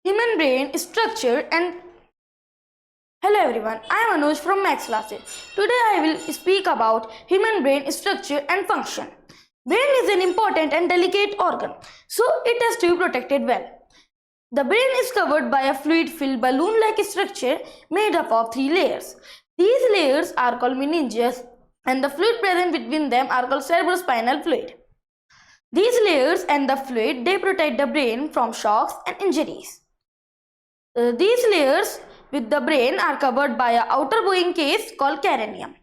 Human brain structure and Hello everyone, I am Anuj from Max classes. Today I will speak about human brain structure and function. Brain is an important and delicate organ, so it has to be protected well. The brain is covered by a fluid-filled balloon-like structure made up of 3 layers. These layers are called meninges and the fluid present between them are called cerebrospinal fluid. These layers and the fluid, they protect the brain from shocks and injuries. These layers with the brain are covered by an outer bowing case called cranium.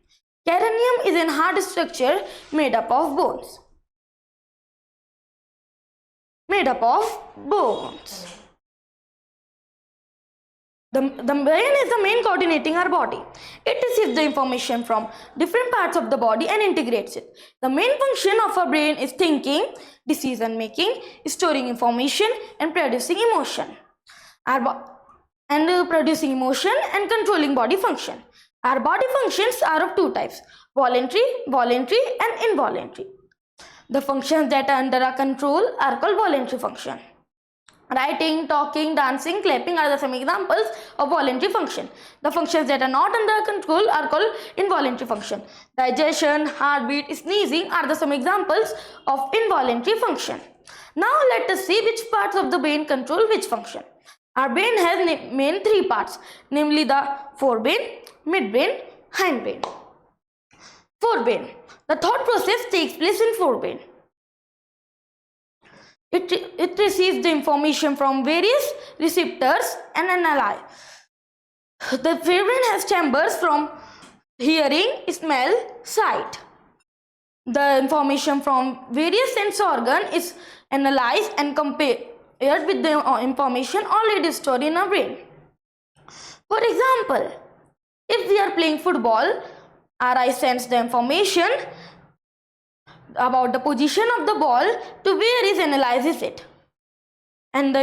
Cranium is a hard structure made up of bones. The brain is the main coordinating our body. It receives the information from different parts of the body and integrates it. The main function of our brain is thinking, decision making, storing information and producing emotion. Producing emotion and controlling body function. Our body functions are of 2 types, voluntary and involuntary. The functions that are under our control are called voluntary function. Writing, talking, dancing, clapping are the some examples of voluntary function. The functions that are not under our control are called involuntary function. Digestion, heartbeat, sneezing are the some examples of involuntary function. Now let us see which parts of the brain control which function. Our brain has main 3 parts, namely the forebrain, midbrain, hindbrain. Forebrain. The thought process takes place in forebrain. It receives the information from various receptors and analyzes. The forebrain has chambers from hearing, smell, sight. The information from various sense organ is analyzed and compared with the information already stored in our brain. For example, if we are playing football, our eye sends the information about the position of the ball to where it analyzes it, and the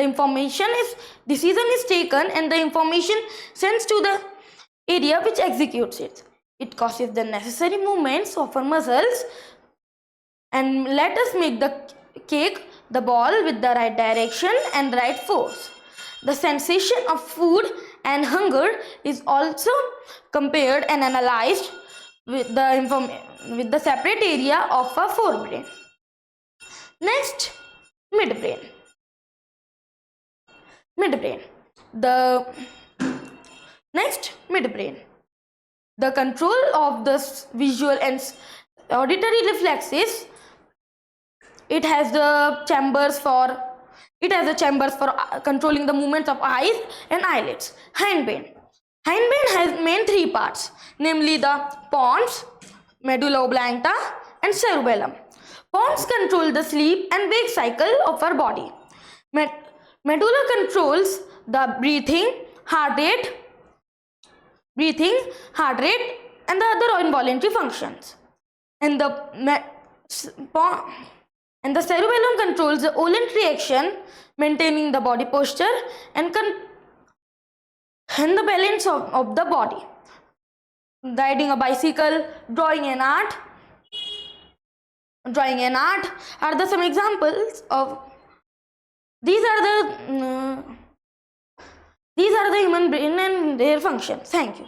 information is decision is taken and the information sends to the area which executes it. It causes the necessary movements of our muscles and let us make the kick the ball with the right direction and right force. The sensation of food and hunger is also compared and analyzed with the separate area of our forebrain. Next, midbrain. The control of the visual and auditory reflexes. It has the chambers for controlling the movements of eyes and eyelids. Hindbrain has main 3 parts, namely the pons, medulla oblongata and cerebellum. Pons control the sleep and wake cycle of our body. Medulla controls the breathing, heart rate and the other involuntary functions. And the cerebellum controls the voluntary action, maintaining the body posture and the balance of the body. Riding a bicycle, drawing an art are the some examples of these are the human brain and their functions. Thank you.